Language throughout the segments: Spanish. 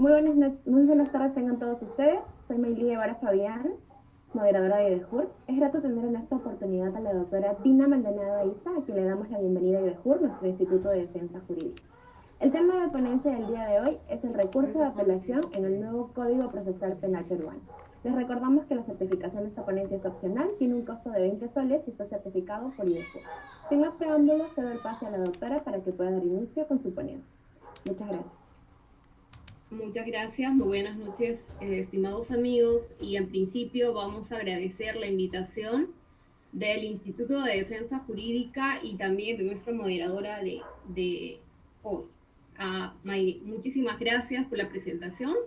Muy buenas tardes tengan todos ustedes. Soy Mayli Guevara Fabián, moderadora de IBEJUR. Es grato tener en esta oportunidad a la doctora Dina Maldonado Isa, a quien le damos la bienvenida a IBEJUR, nuestro Instituto de Defensa Jurídica. El tema de ponencia del día de hoy es el recurso de apelación en el nuevo Código Procesal Penal peruano. Les recordamos que la certificación de esta ponencia es opcional, tiene un costo de 20 soles y está certificado por IBEJUR. Sin más preámbulos, cedo el pase a la doctora para que pueda dar inicio con su ponencia. Muchas gracias. Muchas gracias, muy buenas noches, estimados amigos, y en principio vamos a agradecer la invitación del Instituto de Defensa Jurídica y también de nuestra moderadora de hoy, a Mayri. Muchísimas gracias por la presentación.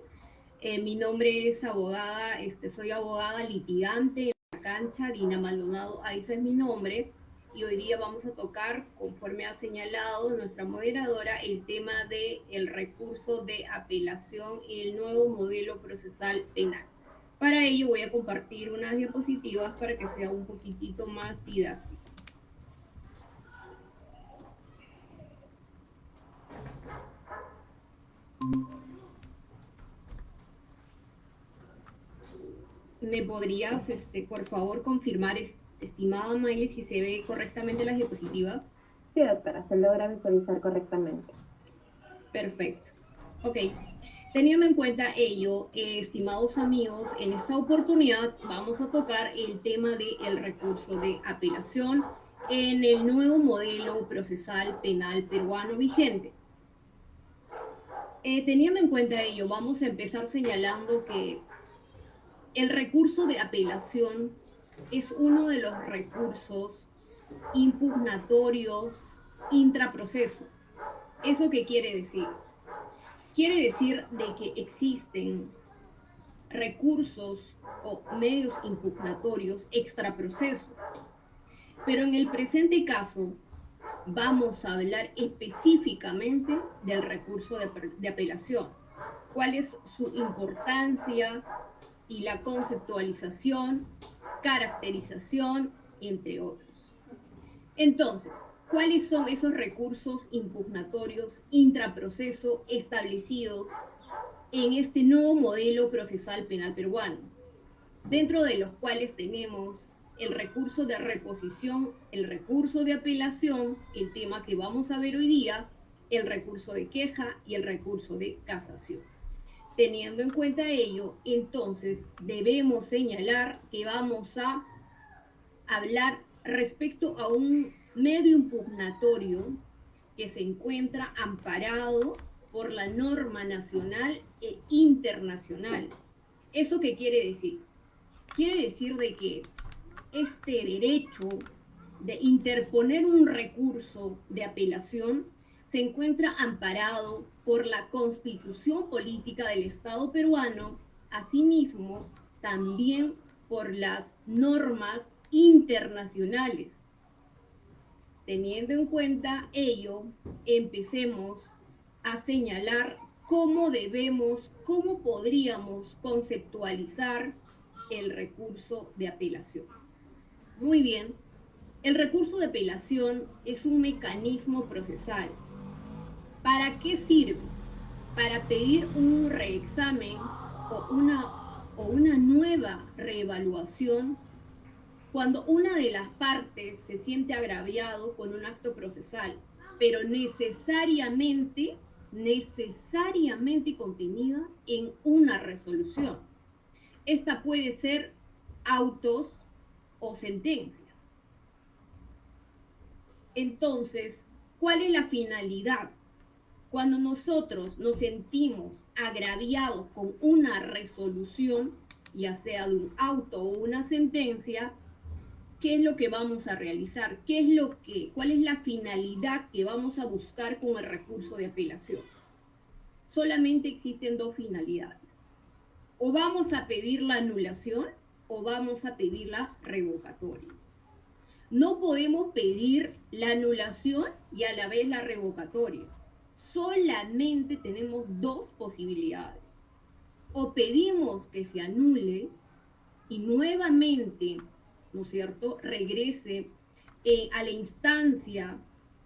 Mi nombre es abogada, soy abogada litigante en la cancha, Dina Maldonado Aiza es mi nombre. Y hoy día vamos a tocar, conforme ha señalado nuestra moderadora, el tema del recurso de apelación en el nuevo modelo procesal penal. Para ello voy a compartir unas diapositivas para que sea un poquitito más didáctico. ¿Me podrías, por favor, confirmar, estimada Mayli, si se ve correctamente las diapositivas? Sí, doctora, se logra visualizar correctamente. Perfecto. Ok. Teniendo en cuenta ello, estimados amigos, en esta oportunidad vamos a tocar el tema del recurso de apelación en el nuevo modelo procesal penal peruano vigente. Teniendo en cuenta ello, vamos a empezar señalando que el recurso de apelación es uno de los recursos impugnatorios intraproceso. ¿Eso qué quiere decir? Quiere decir de que existen recursos o medios impugnatorios extraproceso. Pero en el presente caso vamos a hablar específicamente del recurso de apelación. ¿Cuál es su importancia y la conceptualización, caracterización, entre otros? Entonces, ¿cuáles son esos recursos impugnatorios intraproceso establecidos en este nuevo modelo procesal penal peruano? Dentro de los cuales tenemos el recurso de reposición, el recurso de apelación, el tema que vamos a ver hoy día, el recurso de queja y el recurso de casación. Teniendo en cuenta ello, entonces debemos señalar que vamos a hablar respecto a un medio impugnatorio que se encuentra amparado por la norma nacional e internacional. ¿Eso qué quiere decir? Quiere decir de que este derecho de interponer un recurso de apelación se encuentra amparado por la Constitución Política del Estado peruano, asimismo también por las normas internacionales. Teniendo en cuenta ello, empecemos a señalar cómo podríamos conceptualizar el recurso de apelación. Muy bien, el recurso de apelación es un mecanismo procesal. ¿Para qué sirve? Para pedir un reexamen o una nueva reevaluación cuando una de las partes se siente agraviado con un acto procesal, pero necesariamente contenida en una resolución. Esta puede ser autos o sentencias. Entonces, ¿cuál es la finalidad? Cuando nosotros nos sentimos agraviados con una resolución, ya sea de un auto o una sentencia, ¿qué es lo que vamos a realizar? ¿Cuál es la finalidad que vamos a buscar con el recurso de apelación? Solamente existen dos finalidades. O vamos a pedir la anulación o vamos a pedir la revocatoria. No podemos pedir la anulación y a la vez la revocatoria. Solamente tenemos dos posibilidades. O pedimos que se anule y nuevamente, ¿no es cierto?, regrese a la instancia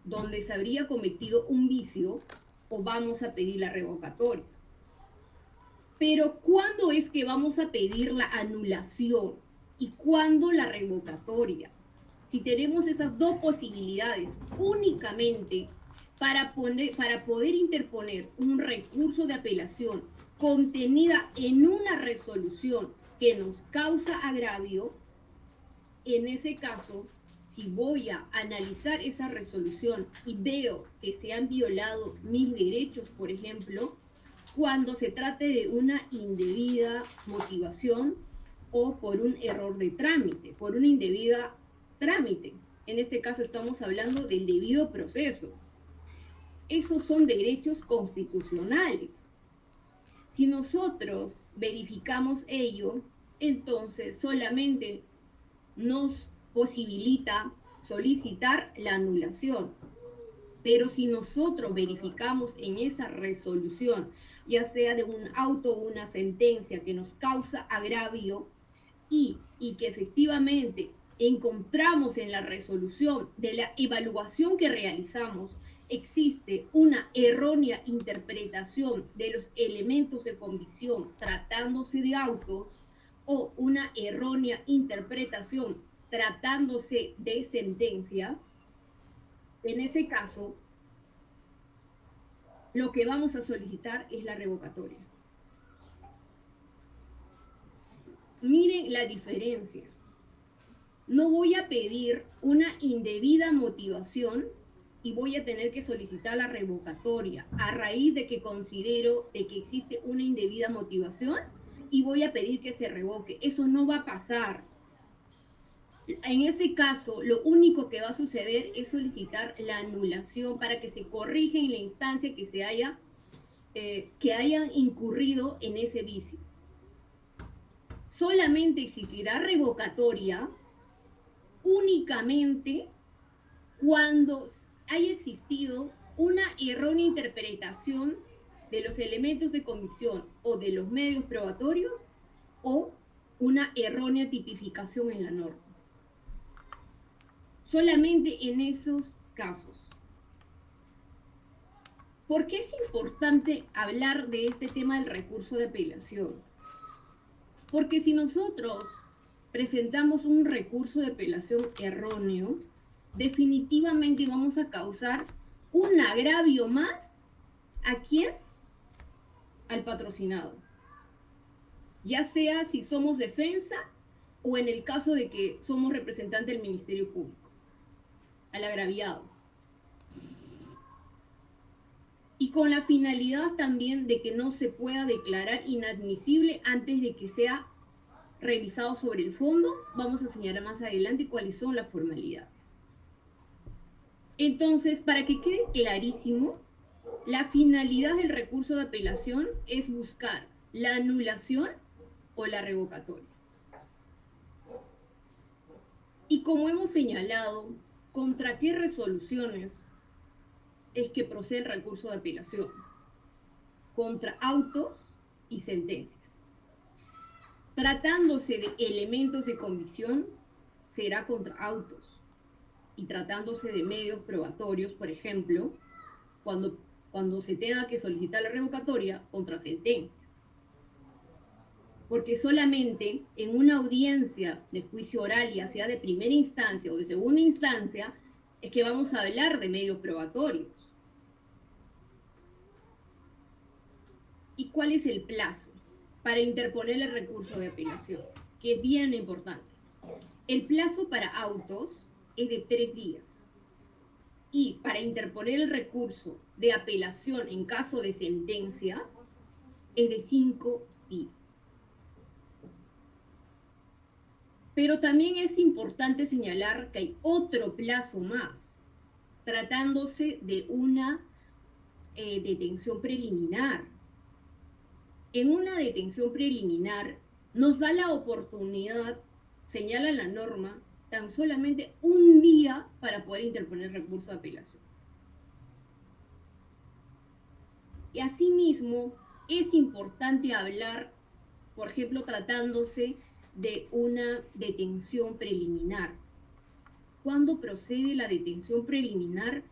donde se habría cometido un vicio, o vamos a pedir la revocatoria. Pero ¿cuándo es que vamos a pedir la anulación y cuándo la revocatoria? Si tenemos esas dos posibilidades únicamente para poder interponer un recurso de apelación contenida en una resolución que nos causa agravio, en ese caso, si voy a analizar esa resolución y veo que se han violado mis derechos, por ejemplo, cuando se trate de una indebida motivación o por un error de trámite, por una indebida trámite. En este caso estamos hablando del debido proceso. Esos son derechos constitucionales. Si nosotros verificamos ello, entonces solamente nos posibilita solicitar la anulación. Pero si nosotros verificamos en esa resolución, ya sea de un auto o una sentencia que nos causa agravio y que efectivamente encontramos en la resolución de la evaluación que realizamos, existe una errónea interpretación de los elementos de convicción tratándose de autos o una errónea interpretación tratándose de sentencias, en ese caso, lo que vamos a solicitar es la revocatoria. Miren la diferencia. No voy a pedir una indebida motivación y voy a tener que solicitar la revocatoria a raíz de que considero de que existe una indebida motivación y voy a pedir que se revoque. Eso no va a pasar. En ese caso, lo único que va a suceder es solicitar la anulación para que se corrija en la instancia que se haya que hayan incurrido en ese vicio. Solamente existirá revocatoria únicamente cuando haya existido una errónea interpretación de los elementos de convicción o de los medios probatorios o una errónea tipificación en la norma. Solamente en esos casos. ¿Por qué es importante hablar de este tema del recurso de apelación? Porque si nosotros presentamos un recurso de apelación erróneo, definitivamente vamos a causar un agravio más. ¿A quién? Al patrocinado. Ya sea si somos defensa o en el caso de que somos representante del Ministerio Público. Al agraviado. Y con la finalidad también de que no se pueda declarar inadmisible antes de que sea revisado sobre el fondo. Vamos a señalar más adelante cuáles son las formalidades. Entonces, para que quede clarísimo, la finalidad del recurso de apelación es buscar la anulación o la revocatoria. Y como hemos señalado, ¿contra qué resoluciones es que procede el recurso de apelación? Contra autos y sentencias. Tratándose de elementos de convicción, será contra autos. Y tratándose de medios probatorios, por ejemplo, cuando se tenga que solicitar la revocatoria, contra sentencias. Porque solamente en una audiencia de juicio oral, ya sea de primera instancia o de segunda instancia, es que vamos a hablar de medios probatorios. ¿Y cuál es el plazo para interponer el recurso de apelación? Que es bien importante. El plazo para autos es de 3 días. Y para interponer el recurso de apelación en caso de sentencias es de 5 días. Pero también es importante señalar que hay otro plazo más, tratándose de una detención preliminar. En una detención preliminar nos da la oportunidad, señala la norma, tan solamente un día para poder interponer recurso de apelación. Y asimismo, es importante hablar, por ejemplo, tratándose de una detención preliminar. ¿Cuándo procede la detención preliminar?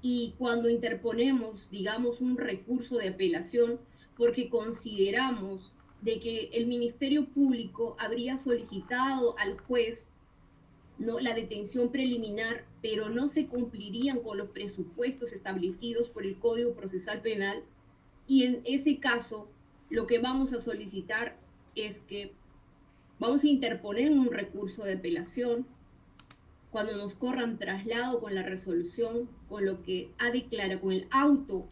Y cuando interponemos, digamos, un recurso de apelación porque consideramos de que el Ministerio Público habría solicitado al juez, ¿no?, la detención preliminar, pero no se cumplirían con los presupuestos establecidos por el Código Procesal Penal, y en ese caso lo que vamos a solicitar es que vamos a interponer un recurso de apelación cuando nos corran traslado con la resolución, con lo que ha declarado, con el auto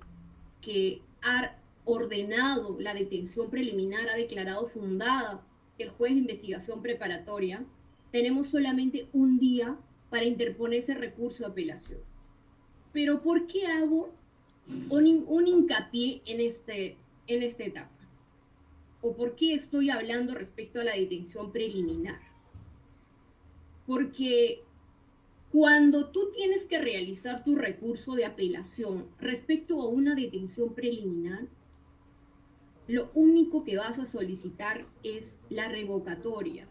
que ha ordenado la detención preliminar, ha declarado fundada el juez de investigación preparatoria. Tenemos solamente un día para interponer ese recurso de apelación. Pero ¿por qué hago un hincapié en esta etapa? ¿O por qué estoy hablando respecto a la detención preliminar? Porque cuando tú tienes que realizar tu recurso de apelación respecto a una detención preliminar, lo único que vas a solicitar es la revocatoria.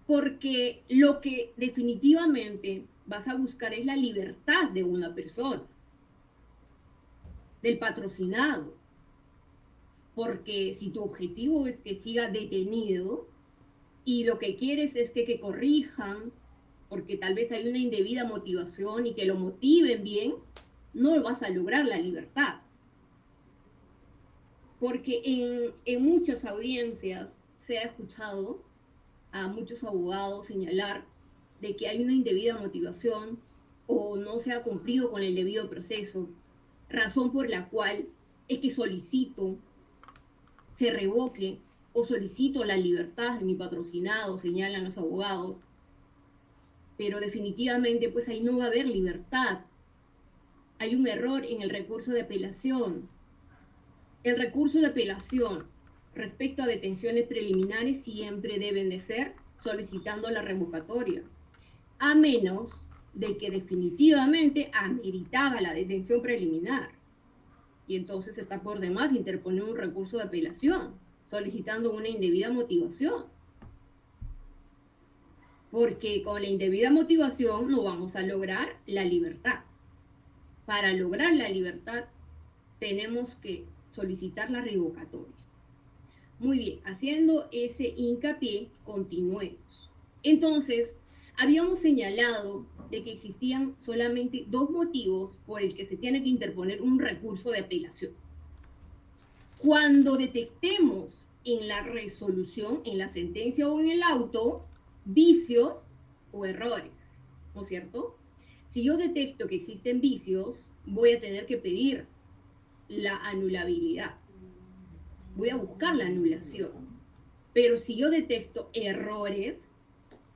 Porque lo que definitivamente vas a buscar es la libertad de una persona, del patrocinado. Porque si tu objetivo es que siga detenido y lo que quieres es que corrijan, porque tal vez hay una indebida motivación y que lo motiven bien, no vas a lograr la libertad. Porque en muchas audiencias se ha escuchado a muchos abogados señalar de que hay una indebida motivación o no se ha cumplido con el debido proceso, razón por la cual es que solicito se revoque o solicito la libertad de mi patrocinado, señalan los abogados. Pero definitivamente pues ahí no va a haber libertad. Hay un error en el recurso de apelación. El recurso de apelación respecto a detenciones preliminares siempre deben de ser solicitando la revocatoria, a menos de que definitivamente ameritaba la detención preliminar. Y entonces está por demás interponer un recurso de apelación, solicitando una indebida motivación. Porque con la indebida motivación no vamos a lograr la libertad. Para lograr la libertad tenemos que solicitar la revocatoria. Muy bien, haciendo ese hincapié, continuemos. Entonces, habíamos señalado de que existían solamente dos motivos por el que se tiene que interponer un recurso de apelación. Cuando detectemos en la resolución, en la sentencia o en el auto, vicios o errores, ¿no es cierto? Si yo detecto que existen vicios, voy a tener que pedir la anulabilidad. Voy a buscar la anulación. Pero si yo detecto errores,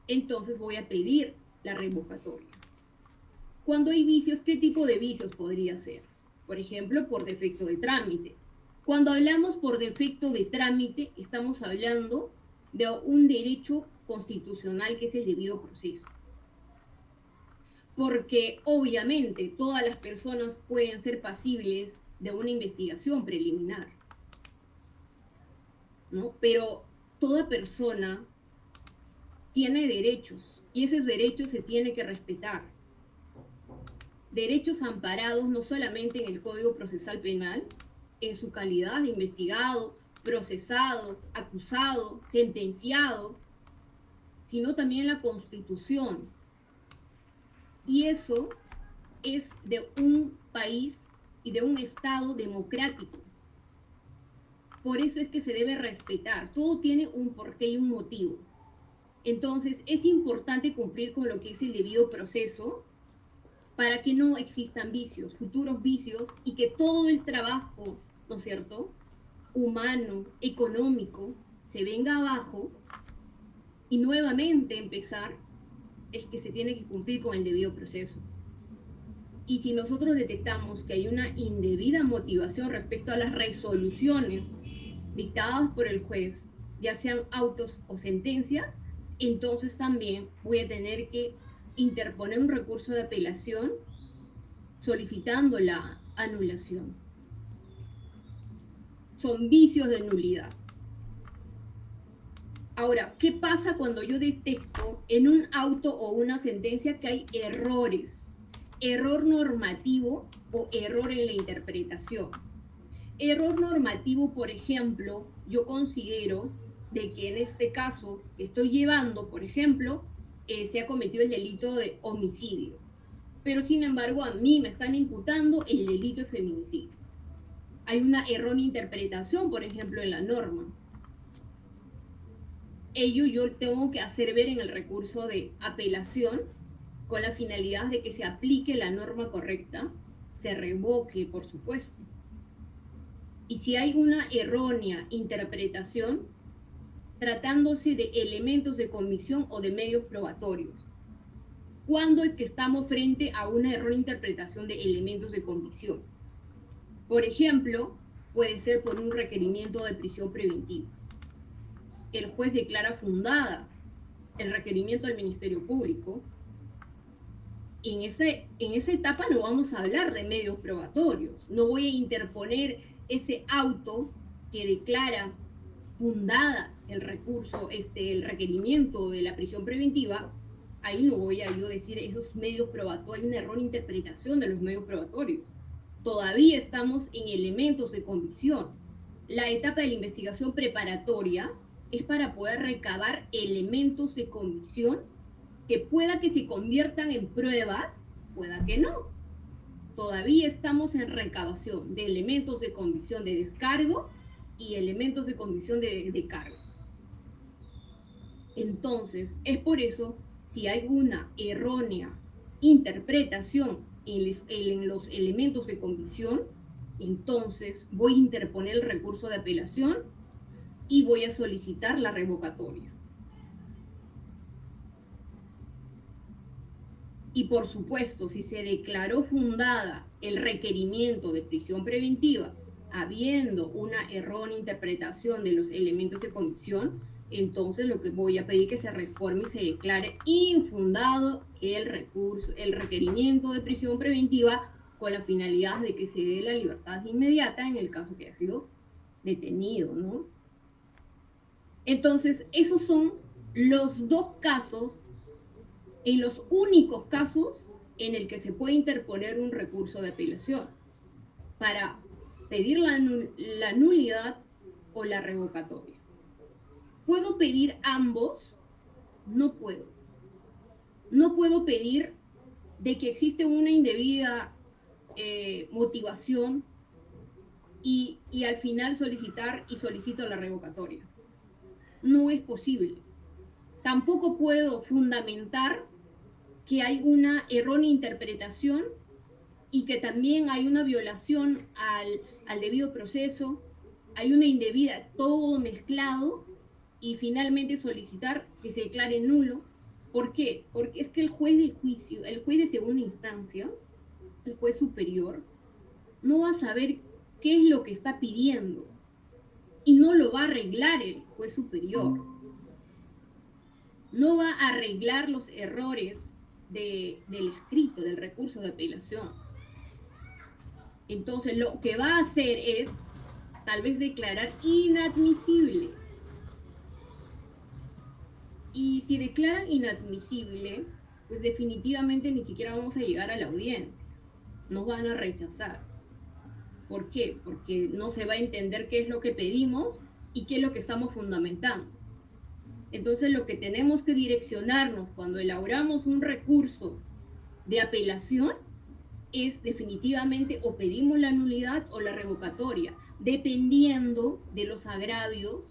entonces voy a pedir la revocatoria. Cuando hay vicios, ¿qué tipo de vicios podría ser? Por ejemplo, por defecto de trámite. Cuando hablamos por defecto de trámite, estamos hablando de un derecho constitucional que es el debido proceso. Porque obviamente todas las personas pueden ser pasibles de una investigación preliminar, ¿no? Pero toda persona tiene derechos y esos derechos se tienen que respetar. Derechos amparados no solamente en el Código Procesal Penal, en su calidad de investigado, procesado, acusado, sentenciado, sino también en la Constitución. Y eso es de un país y de un Estado democrático. Por eso es que se debe respetar. Todo tiene un porqué y un motivo. Entonces, es importante cumplir con lo que es el debido proceso para que no existan vicios, futuros vicios, y que todo el trabajo, ¿no es cierto?, humano, económico, se venga abajo y nuevamente empezar, es que se tiene que cumplir con el debido proceso. Y si nosotros detectamos que hay una indebida motivación respecto a las resoluciones dictadas por el juez, ya sean autos o sentencias, entonces también voy a tener que interponer un recurso de apelación solicitando la anulación. Son vicios de nulidad. Ahora, ¿qué pasa cuando yo detecto en un auto o una sentencia que hay errores? Error normativo o error en la interpretación. Error normativo, por ejemplo, yo considero de que en este caso estoy llevando, por ejemplo, se ha cometido el delito de homicidio, pero sin embargo a mí me están imputando el delito de feminicidio. Hay una errónea interpretación, por ejemplo, en la norma. Ello yo tengo que hacer ver en el recurso de apelación con la finalidad de que se aplique la norma correcta, se revoque, por supuesto. Y si hay una errónea interpretación, tratándose de elementos de comisión o de medios probatorios. ¿Cuándo es que estamos frente a una errónea interpretación de elementos de comisión? Por ejemplo, puede ser por un requerimiento de prisión preventiva. El juez declara fundada el requerimiento del Ministerio Público. En esa etapa no vamos a hablar de medios probatorios. No voy a interponer ese auto que declara fundada el recurso, el requerimiento de la prisión preventiva. Ahí no voy a yo decir esos medios probatorios, hay una errónea interpretación de los medios probatorios. Todavía estamos en elementos de convicción. La etapa de la investigación preparatoria es para poder recabar elementos de convicción que pueda que se conviertan en pruebas, pueda que no. Todavía estamos en recabación de elementos de convicción de descargo y elementos de convicción de cargo. Entonces, es por eso, si hay una errónea interpretación en los elementos de convicción, entonces voy a interponer el recurso de apelación y voy a solicitar la revocatoria. Y por supuesto, si se declaró fundada el requerimiento de prisión preventiva, habiendo una errónea interpretación de los elementos de convicción, entonces lo que voy a pedir es que se reforme y se declare infundado el requerimiento de prisión preventiva con la finalidad de que se dé la libertad inmediata en el caso que haya sido detenido, ¿no? Entonces, esos son los dos casos, en los únicos casos en el que se puede interponer un recurso de apelación para pedir la nulidad o la revocatoria. ¿Puedo pedir ambos? No puedo. No puedo pedir de que existe una indebida motivación y al final solicito la revocatoria. No es posible. Tampoco puedo fundamentar que hay una errónea interpretación y que también hay una violación al debido proceso, hay una indebida, todo mezclado, y finalmente solicitar que se declare nulo. ¿Por qué? Porque es que el juez de juicio, el juez de segunda instancia, el juez superior, no va a saber qué es lo que está pidiendo y no lo va a arreglar el juez superior. No va a arreglar los errores del escrito, del recurso de apelación. Entonces lo que va a hacer es tal vez declarar inadmisible. Y si declaran inadmisible, pues definitivamente ni siquiera vamos a llegar a la audiencia. Nos van a rechazar. ¿Por qué? Porque no se va a entender qué es lo que pedimos y qué es lo que estamos fundamentando. Entonces lo que tenemos que direccionarnos cuando elaboramos un recurso de apelación es definitivamente o pedimos la nulidad o la revocatoria, dependiendo de los agravios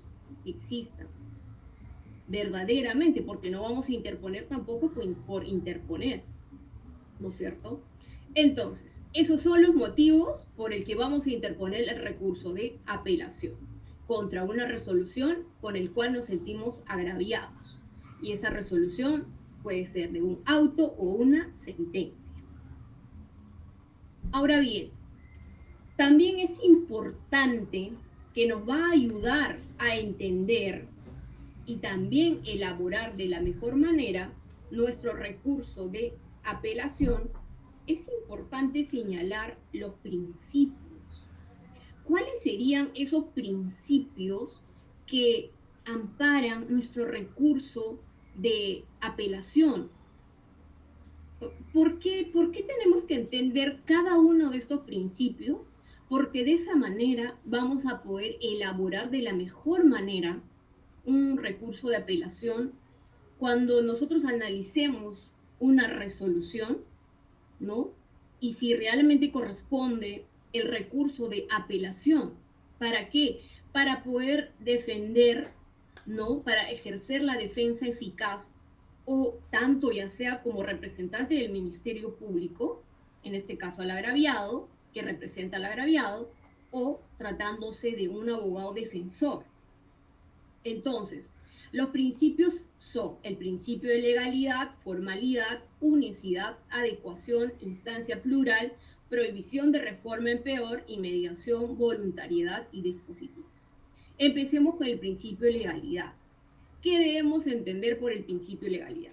que existan. Verdaderamente, porque no vamos a interponer tampoco por interponer, ¿no es cierto? Entonces, esos son los motivos por el que vamos a interponer el recurso de apelación contra una resolución con el cual nos sentimos agraviados. Y esa resolución puede ser de un auto o una sentencia. Ahora bien, también es importante que nos va a ayudar a entender y también elaborar de la mejor manera nuestro recurso de apelación. Es importante señalar los principios. ¿Cuáles serían esos principios que amparan nuestro recurso de apelación? ¿Por qué tenemos que entender cada uno de estos principios? porque de esa manera vamos a poder elaborar de la mejor manera un recurso de apelación cuando nosotros analicemos una resolución, ¿no? Y si realmente corresponde el recurso de apelación. ¿Para qué? Para poder defender, ¿no? Para ejercer la defensa eficaz, o tanto ya sea como representante del Ministerio Público, en este caso al agraviado, que representa al agraviado, o tratándose de un abogado defensor. Entonces, los principios son el principio de legalidad, formalidad, unicidad, adecuación, instancia plural, prohibición de reforma en peor y mediación, voluntariedad y dispositivos. Empecemos con el principio de legalidad. ¿Qué debemos entender por el principio de legalidad?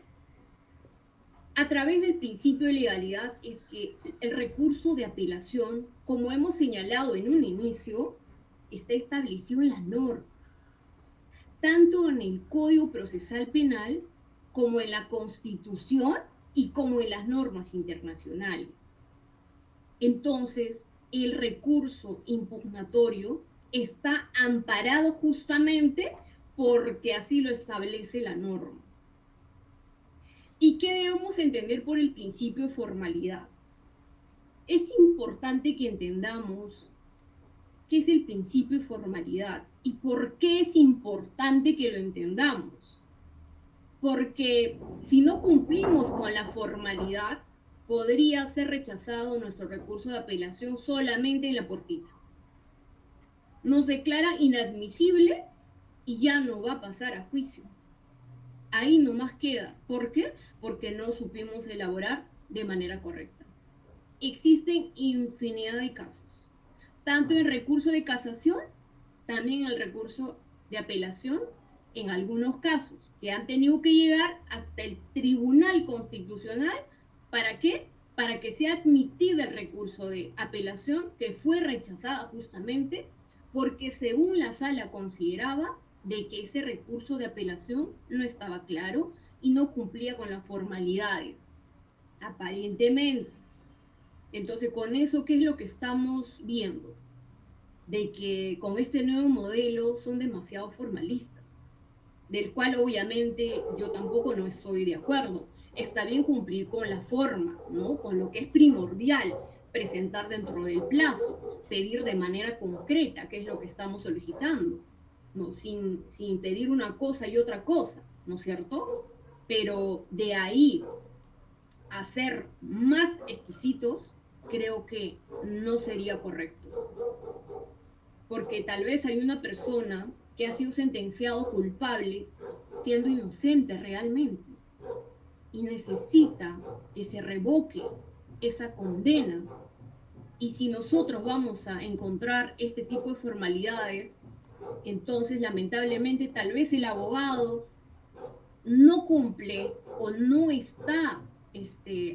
A través del principio de legalidad es que el recurso de apelación, como hemos señalado en un inicio, está establecido en la norma, tanto en el Código Procesal Penal como en la Constitución y como en las normas internacionales. Entonces, el recurso impugnatorio está amparado justamente porque así lo establece la norma. ¿Y qué debemos entender por el principio de formalidad? Es importante que entendamos qué es el principio de formalidad y por qué es importante que lo entendamos. Porque si no cumplimos con la formalidad, podría ser rechazado nuestro recurso de apelación solamente en la portita. Nos declara inadmisible y ya no va a pasar a juicio. Ahí nomás queda. ¿Por qué? Porque no supimos elaborar de manera correcta. Existen infinidad de casos, tanto en recurso de casación, también en el recurso de apelación, en algunos casos, que han tenido que llegar hasta el Tribunal Constitucional. ¿Para qué? Para que sea admitido el recurso de apelación, que fue rechazada justamente porque según la sala consideraba de que ese recurso de apelación no estaba claro y no cumplía con las formalidades, aparentemente. Entonces, con eso, ¿qué es lo que estamos viendo? De que con este nuevo modelo son demasiado formalistas, del cual obviamente yo tampoco no estoy de acuerdo. Está bien cumplir con la forma, ¿no? Con lo que es primordial, presentar dentro del plazo, pedir de manera concreta, que es lo que estamos solicitando, ¿no? Sin pedir una cosa y otra cosa, ¿no es cierto? Pero de ahí a ser más exquisitos, creo que no sería correcto. Porque tal vez hay una persona que ha sido sentenciado culpable siendo inocente realmente y necesita que se revoque esa condena. Y si nosotros vamos a encontrar este tipo de formalidades, entonces lamentablemente tal vez el abogado no cumple o no está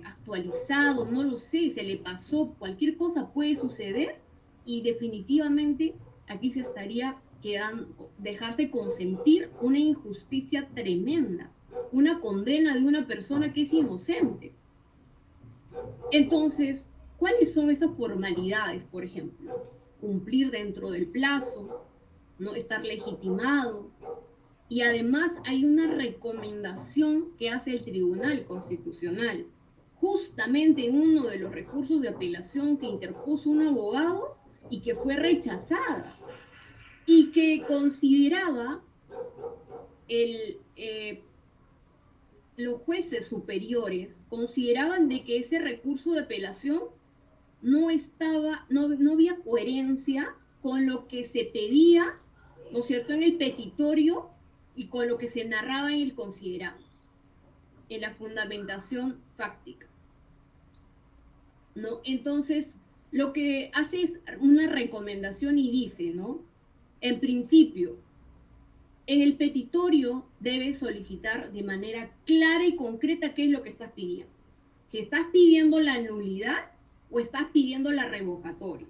actualizado, no lo sé, se le pasó, cualquier cosa puede suceder y definitivamente aquí se estaría quedando, dejarse consentir una injusticia tremenda, una condena de una persona que es inocente. Entonces, ¿cuáles son esas formalidades, por ejemplo? Cumplir dentro del plazo, no estar legitimado. Y además hay una recomendación que hace el Tribunal Constitucional, justamente en uno de los recursos de apelación que interpuso un abogado y que fue rechazada, y que consideraba los jueces superiores consideraban de que ese recurso de apelación no había coherencia con lo que se pedía, ¿no es cierto?, en el petitorio y con lo que se narraba en el considerado, en la fundamentación fáctica, ¿no? Entonces, lo que hace es una recomendación y dice, ¿no? En principio, en el petitorio debes solicitar de manera clara y concreta qué es lo que estás pidiendo. Si estás pidiendo la nulidad o estás pidiendo la revocatoria.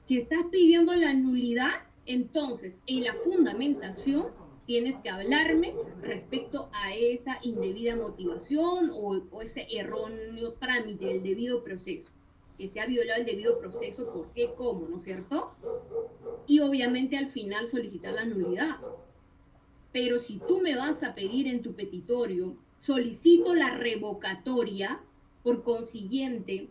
Si estás pidiendo la nulidad, entonces en la fundamentación tienes que hablarme respecto a esa indebida motivación o ese erróneo trámite del debido proceso. que se ha violado el debido proceso, por qué, cómo, ¿no es cierto? Y obviamente al final solicitar la nulidad. Pero si tú me vas a pedir en tu petitorio, solicito la revocatoria, por consiguiente,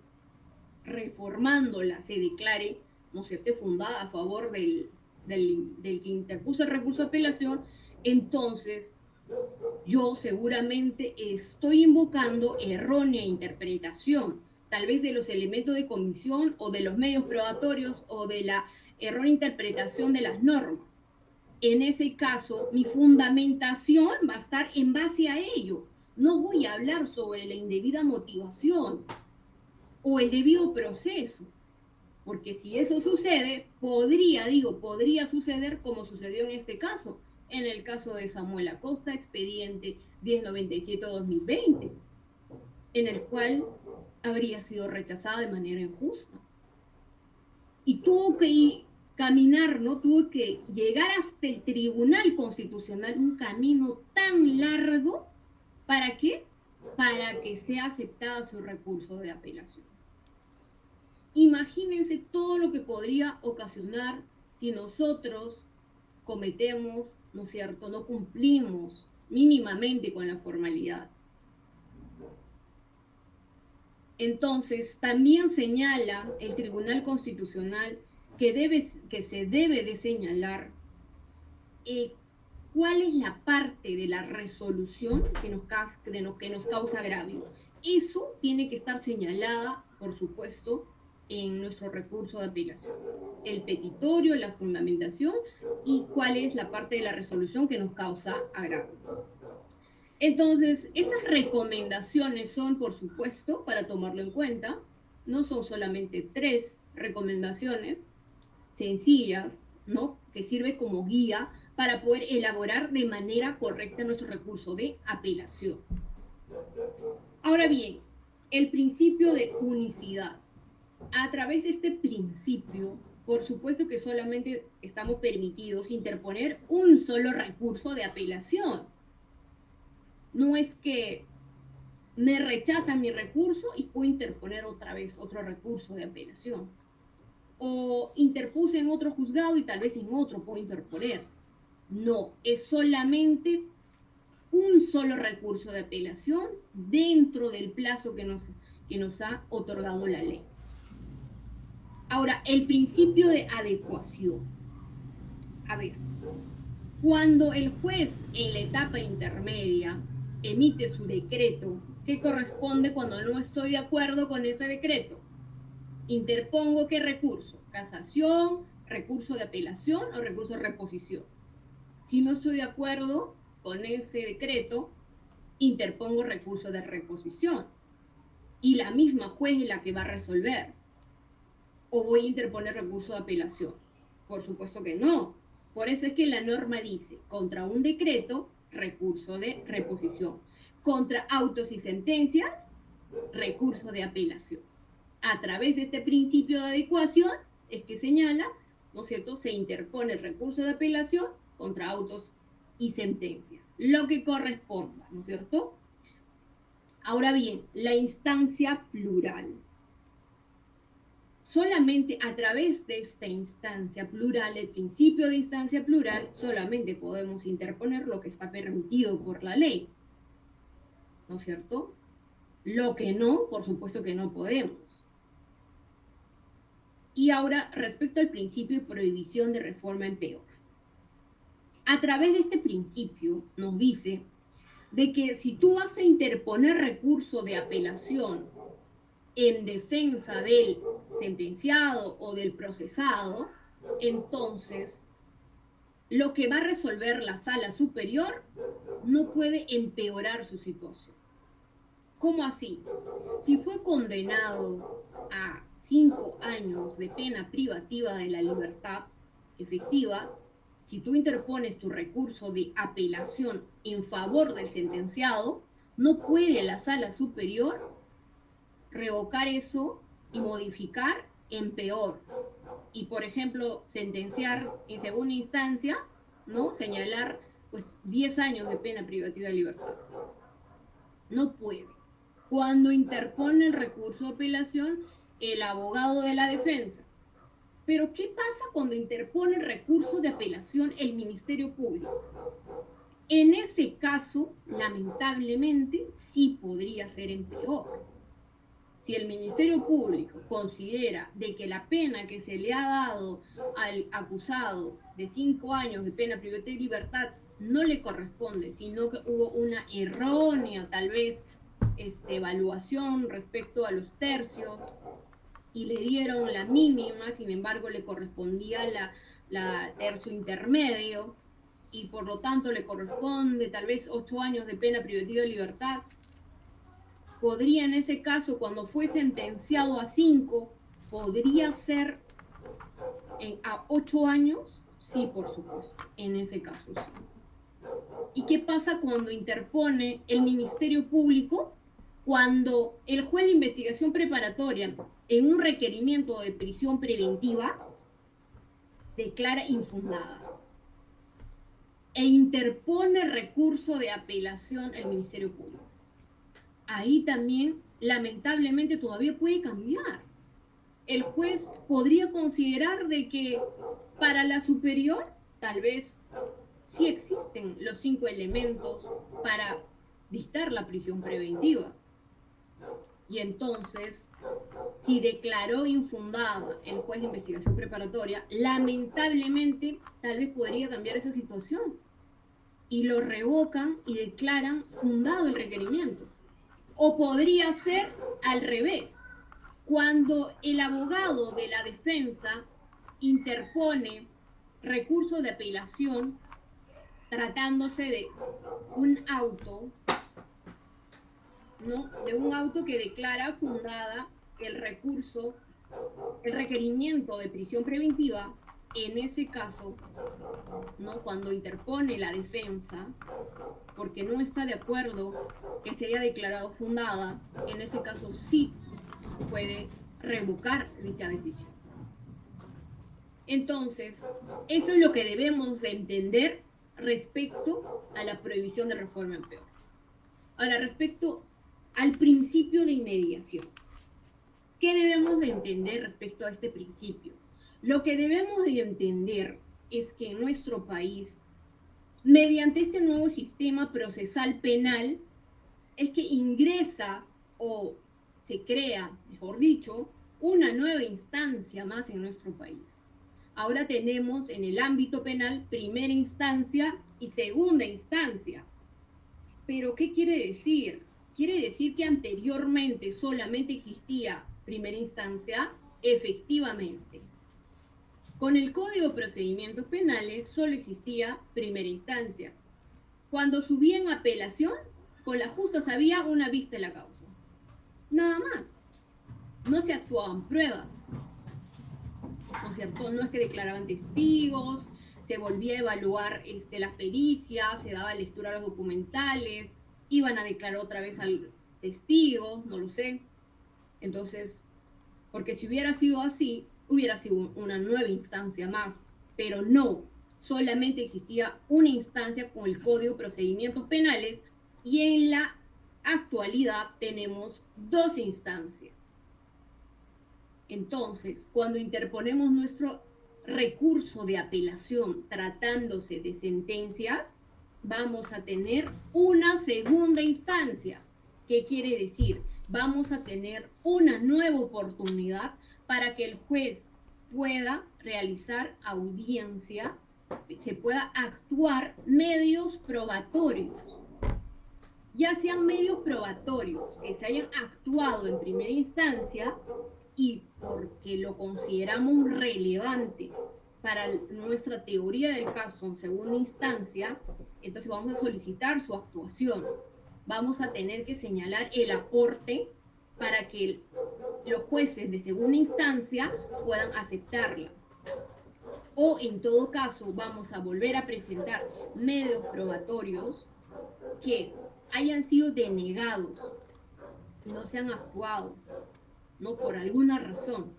reformándola, se declare, ¿no es cierto?, fundada a favor del que interpuso el recurso de apelación, entonces yo seguramente estoy invocando errónea interpretación, tal vez de los elementos de comisión o de los medios probatorios o de la errónea interpretación de las normas. En ese caso, mi fundamentación va a estar en base a ello. No voy a hablar sobre la indebida motivación o el debido proceso, porque si eso sucede, podría suceder como sucedió en este caso, en el caso de Samuel Acosta, expediente 1097-2020, en el cual habría sido rechazada de manera injusta. Y tuvo que caminar, ¿no? Tuvo que llegar hasta el Tribunal Constitucional, un camino tan largo, ¿para qué? Para que sea aceptada su recurso de apelación. Imagínense todo lo que podría ocasionar si nosotros cometemos, ¿no es cierto?, no cumplimos mínimamente con la formalidad. Entonces, también señala el Tribunal Constitucional que se debe de señalar cuál es la parte de la resolución que nos causa agravio. Eso tiene que estar señalada, por supuesto, en nuestro recurso de apelación. El petitorio, la fundamentación y cuál es la parte de la resolución que nos causa agravio. Entonces, esas recomendaciones son, por supuesto, para tomarlo en cuenta. No son solamente 3 recomendaciones sencillas, ¿no?, que sirve como guía para poder elaborar de manera correcta nuestro recurso de apelación. Ahora bien, el principio de unicidad. A través de este principio, por supuesto que solamente estamos permitidos interponer un solo recurso de apelación. No es que me rechazan mi recurso y puedo interponer otra vez otro recurso de apelación. O interpuse en otro juzgado y tal vez en otro puedo interponer. No, es solamente un solo recurso de apelación dentro del plazo que nos ha otorgado la ley. Ahora, el principio de adecuación. A ver, cuando el juez en la etapa intermedia emite su decreto, ¿qué corresponde cuando no estoy de acuerdo con ese decreto? Interpongo ¿qué recurso? Casación, recurso de apelación o recurso de reposición. Si no estoy de acuerdo con ese decreto, interpongo recurso de reposición. Y la misma juez es la que va a resolver. ¿O voy a interponer recurso de apelación? Por supuesto que no. Por eso es que la norma dice, contra un decreto, recurso de reposición. Contra autos y sentencias, recurso de apelación. A través de este principio de adecuación es que señala, ¿no es cierto?, se interpone el recurso de apelación contra autos y sentencias, lo que corresponda, ¿no es cierto? Ahora bien, la instancia plural. Solamente a través de esta instancia plural, el principio de instancia plural, solamente podemos interponer lo que está permitido por la ley, ¿no es cierto? Lo que no, por supuesto que no podemos. Y ahora, respecto al principio de prohibición de reforma en peor. A través de este principio nos dice de que si tú vas a interponer recurso de apelación en defensa del sentenciado o del procesado, entonces lo que va a resolver la sala superior no puede empeorar su situación. ¿Cómo así? Si fue condenado a 5 años de pena privativa de la libertad efectiva, si tú interpones tu recurso de apelación en favor del sentenciado, no puede la sala superior revocar eso y modificar en peor. Y, por ejemplo, sentenciar en segunda instancia, ¿no?, señalar pues 10 años de pena privativa de libertad. No puede. Cuando interpone el recurso de apelación, el abogado de la defensa. Pero ¿qué pasa cuando interpone el recurso de apelación el Ministerio Público? En ese caso, lamentablemente, sí podría ser en peor. Si el Ministerio Público considera de que la pena que se le ha dado al acusado de 5 años de pena privativa de libertad no le corresponde, sino que hubo una errónea, tal vez, evaluación respecto a los tercios, y le dieron la mínima, sin embargo le correspondía la tercio intermedio, y por lo tanto le corresponde tal vez 8 años de pena privativa de libertad, podría en ese caso, cuando fue sentenciado a 5, podría ser a 8 años, sí, por supuesto, en ese caso sí. ¿Y qué pasa cuando interpone el Ministerio Público? Cuando el juez de investigación preparatoria, en un requerimiento de prisión preventiva, declara infundada e interpone recurso de apelación al Ministerio Público. Ahí también, lamentablemente, todavía puede cambiar. El juez podría considerar de que para la superior, tal vez, sí existen los 5 elementos para dictar la prisión preventiva. Y entonces, si declaró infundada el juez de investigación preparatoria, lamentablemente, tal vez podría cambiar esa situación. Y lo revocan y declaran fundado el requerimiento. O podría ser al revés, cuando el abogado de la defensa interpone recurso de apelación tratándose de un auto, ¿no? De un auto que declara fundada el recurso, el requerimiento de prisión preventiva. En ese caso, ¿no? Cuando interpone la defensa, porque no está de acuerdo que se haya declarado fundada, en ese caso sí puede revocar dicha decisión. Entonces, eso es lo que debemos de entender respecto a la prohibición de reforma en peor. Ahora, respecto al principio de inmediación, ¿qué debemos de entender respecto a este principio? Lo que debemos de entender es que en nuestro país, mediante este nuevo sistema procesal penal, es que ingresa o se crea, mejor dicho, una nueva instancia más en nuestro país. Ahora tenemos en el ámbito penal primera instancia y segunda instancia. ¿Pero qué quiere decir? Quiere decir que anteriormente solamente existía primera instancia, efectivamente. Con el Código de Procedimientos Penales solo existía primera instancia. Cuando subían apelación, con la justa había una vista de la causa. Nada más. No se actuaban pruebas. ¿No es cierto? No es que declaraban testigos, se volvía a evaluar las pericias, se daba lectura a los documentales, iban a declarar otra vez al testigo, no lo sé. Entonces, porque si hubiera sido así, hubiera sido una nueva instancia más, pero no, solamente existía una instancia con el Código de Procedimientos Penales y en la actualidad tenemos 2 instancias. Entonces, cuando interponemos nuestro recurso de apelación tratándose de sentencias, vamos a tener una segunda instancia. ¿Qué quiere decir? Vamos a tener una nueva oportunidad para que el juez pueda realizar audiencia, se pueda actuar medios probatorios, ya sean medios probatorios que se hayan actuado en primera instancia y porque lo consideramos relevante para nuestra teoría del caso en segunda instancia, entonces vamos a solicitar su actuación. Vamos a tener que señalar el aporte para que los jueces de segunda instancia puedan aceptarla. O en todo caso vamos a volver a presentar medios probatorios que hayan sido denegados y no se han actuado, no por alguna razón.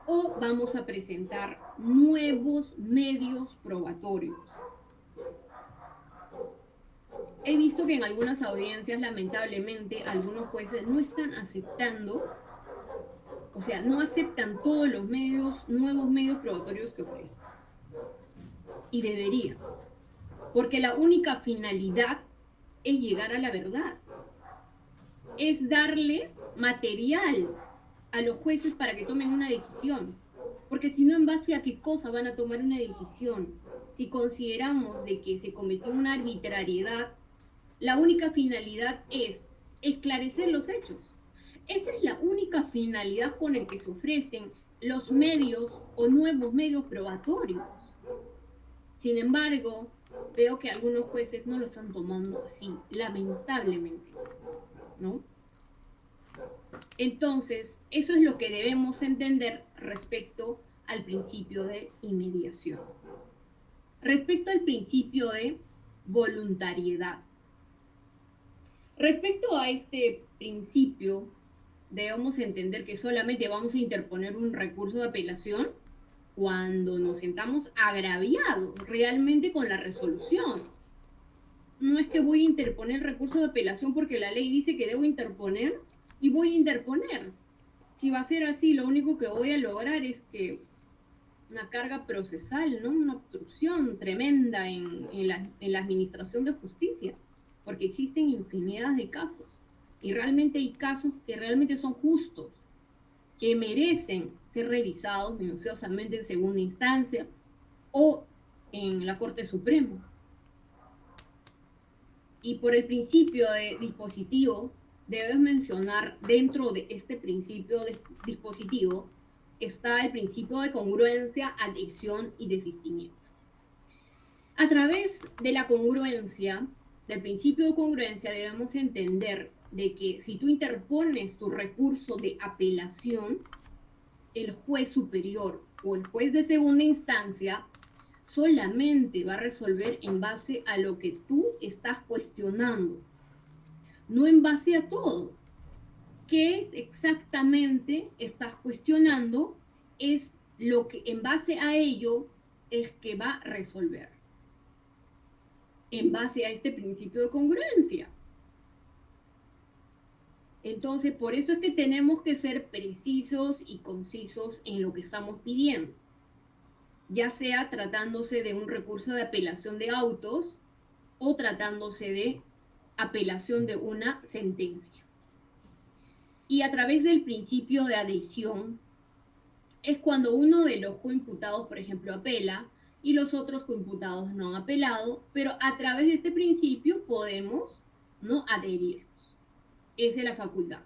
O vamos a presentar nuevos medios probatorios. He visto que en algunas audiencias, lamentablemente, algunos jueces no están aceptando O sea, no aceptan todos los nuevos medios probatorios que ofrecen. Y debería, porque la única finalidad es llegar a la verdad, es darle material a los jueces para que tomen una decisión. Porque si no, ¿en base a qué cosa van a tomar una decisión? Si consideramos de que se cometió una arbitrariedad, la única finalidad es esclarecer los hechos. Esa es la única finalidad con la que se ofrecen los medios o nuevos medios probatorios. Sin embargo, veo que algunos jueces no lo están tomando así, lamentablemente, ¿no? Entonces, eso es lo que debemos entender respecto al principio de inmediación. Respecto al principio de voluntariedad. Respecto a este principio, debemos entender que solamente vamos a interponer un recurso de apelación cuando nos sentamos agraviados realmente con la resolución. No es que voy a interponer recurso de apelación porque la ley dice que debo interponer y voy a interponer. Si va a ser así, lo único que voy a lograr es que una carga procesal, ¿no? Una obstrucción tremenda en la administración de justicia, porque existen infinidad de casos y realmente hay casos que realmente son justos, que merecen ser revisados minuciosamente en segunda instancia o en la Corte Suprema. Y por el principio de dispositivo, debes mencionar dentro de este principio de dispositivo está el principio de congruencia, adhesión y desistimiento. A través de la congruencia, del principio de congruencia, debemos entender de que si tú interpones tu recurso de apelación, el juez superior o el juez de segunda instancia solamente va a resolver en base a lo que tú estás cuestionando, no en base a todo. ¿Qué es exactamente estás cuestionando? Es lo que en base a ello es que va a resolver. En base a este principio de congruencia. Entonces, por eso es que tenemos que ser precisos y concisos en lo que estamos pidiendo. Ya sea tratándose de un recurso de apelación de autos o tratándose de apelación de una sentencia. Y a través del principio de adhesión es cuando uno de los coimputados, por ejemplo, apela y los otros coimputados no han apelado, pero a través de este principio podemos no adherirnos. Esa es la facultad.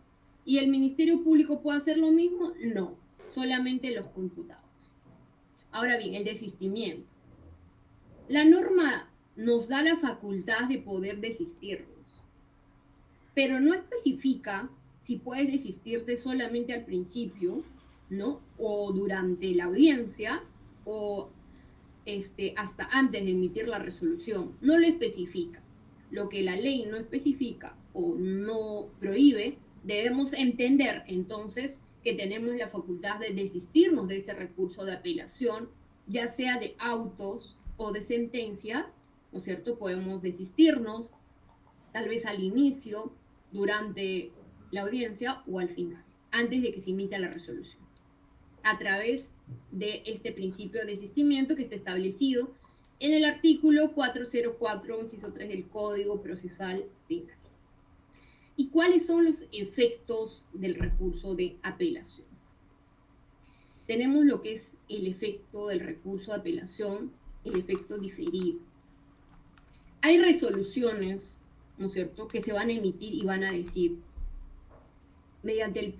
¿Y el Ministerio Público puede hacer lo mismo? No, solamente los coimputados. Ahora bien, el desistimiento. La norma nos da la facultad de poder desistirnos, pero no especifica si puedes desistirte solamente al principio, ¿no? O durante la audiencia, o hasta antes de emitir la resolución. No lo especifica. Lo que la ley no especifica o no prohíbe, debemos entender entonces que tenemos la facultad de desistirnos de ese recurso de apelación, ya sea de autos o de sentencias, ¿no es cierto? Podemos desistirnos, tal vez al inicio, durante la audiencia o al final, antes de que se emita la resolución, a través de este principio de desistimiento que está establecido en el artículo 404, inciso 3 del Código Procesal Penal. ¿Y cuáles son los efectos del recurso de apelación? Tenemos lo que es el efecto del recurso de apelación, el efecto diferido. Hay resoluciones, ¿no es cierto?, que se van a emitir y van a decir, mediante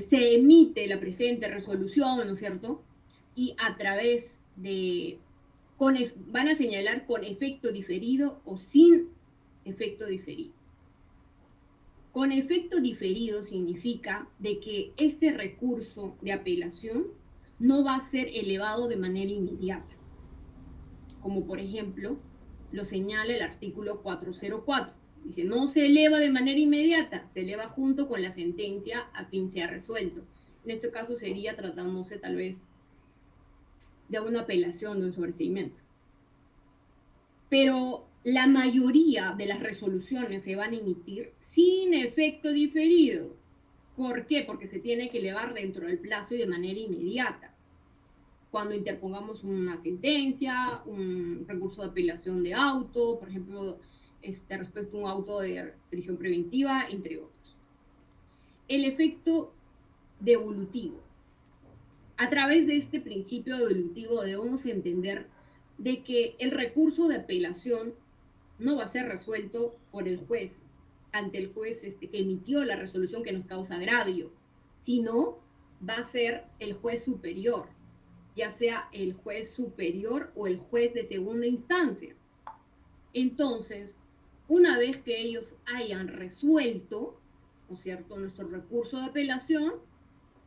se emite la presente resolución, ¿no es cierto?, y a través de, van a señalar con efecto diferido o sin efecto diferido. Con efecto diferido significa de que ese recurso de apelación no va a ser elevado de manera inmediata, como por ejemplo lo señala el artículo 404. Dice, no se eleva de manera inmediata, se eleva junto con la sentencia a fin sea resuelto. En este caso sería tratándose tal vez de una apelación, de un sobreseimiento. Pero la mayoría de las resoluciones se van a emitir sin efecto diferido. ¿Por qué? Porque se tiene que elevar dentro del plazo y de manera inmediata. Cuando interpongamos una sentencia, un recurso de apelación de auto, por ejemplo, respecto a un auto de prisión preventiva, entre otros. El efecto devolutivo. A través de este principio devolutivo debemos entender de que el recurso de apelación no va a ser resuelto por el juez, ante el juez que emitió la resolución que nos causa agravio, sino va a ser el juez superior, ya sea el juez superior o el juez de segunda instancia. Entonces, una vez que ellos hayan resuelto, ¿no es cierto?, nuestro recurso de apelación,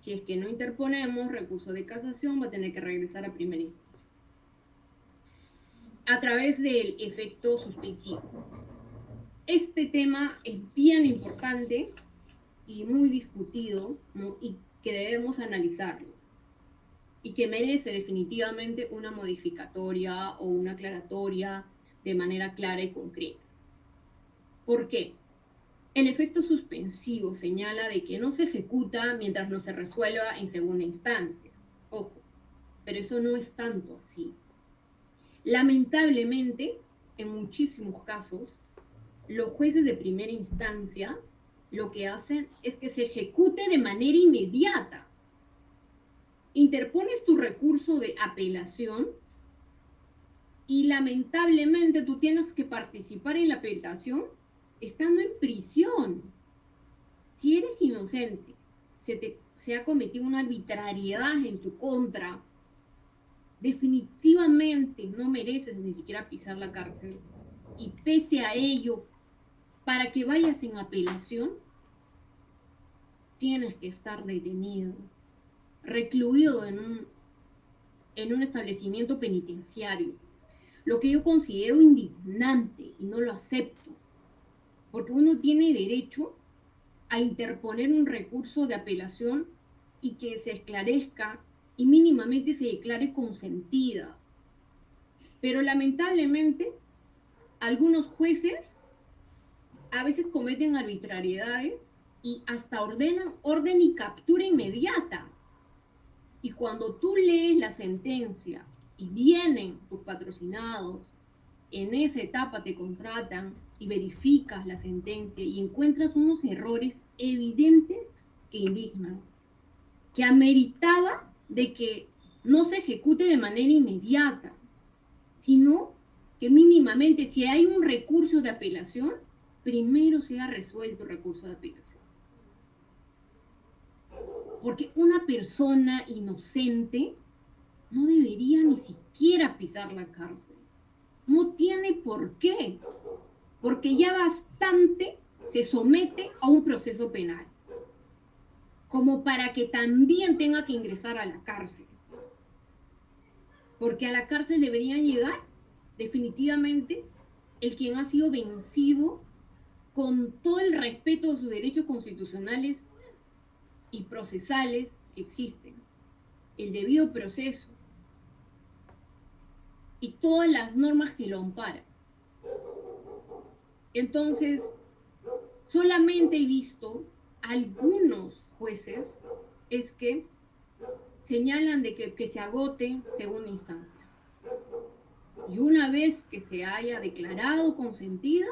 si es que no interponemos recurso de casación, va a tener que regresar a primera instancia. A través del efecto suspensivo. Este tema es bien importante y muy discutido, ¿no?, y que debemos analizarlo. Y que merece definitivamente una modificatoria o una aclaratoria de manera clara y concreta. ¿Por qué? El efecto suspensivo señala de que no se ejecuta mientras no se resuelva en segunda instancia. Ojo, pero eso no es tanto así. Lamentablemente, en muchísimos casos, los jueces de primera instancia lo que hacen es que se ejecute de manera inmediata. Interpones tu recurso de apelación y lamentablemente tú tienes que participar en la apelación estando en prisión. Si eres inocente, se ha cometido una arbitrariedad en tu contra, definitivamente no mereces ni siquiera pisar la cárcel. Y pese a ello, para que vayas en apelación, tienes que estar detenido, recluido en un establecimiento penitenciario. Lo que yo considero indignante y no lo acepto, porque uno tiene derecho a interponer un recurso de apelación y que se esclarezca y mínimamente se declare consentida. Pero lamentablemente, algunos jueces a veces cometen arbitrariedades y hasta ordenan orden y captura inmediata. Y cuando tú lees la sentencia y vienen tus patrocinados, en esa etapa te contratan y verificas la sentencia y encuentras unos errores evidentes que indignan, que ameritaba de que no se ejecute de manera inmediata, sino que mínimamente si hay un recurso de apelación, primero sea resuelto el recurso de apelación. Porque una persona inocente no debería ni siquiera pisar la cárcel. No tiene por qué, porque ya bastante se somete a un proceso penal, como para que también tenga que ingresar a la cárcel. Porque a la cárcel deberían llegar definitivamente el quien ha sido vencido con todo el respeto de sus derechos constitucionales y procesales que existen, el debido proceso y todas las normas que lo amparan. Entonces, solamente he visto algunos jueces es que señalan de que se agote segunda instancia. Y una vez que se haya declarado consentida,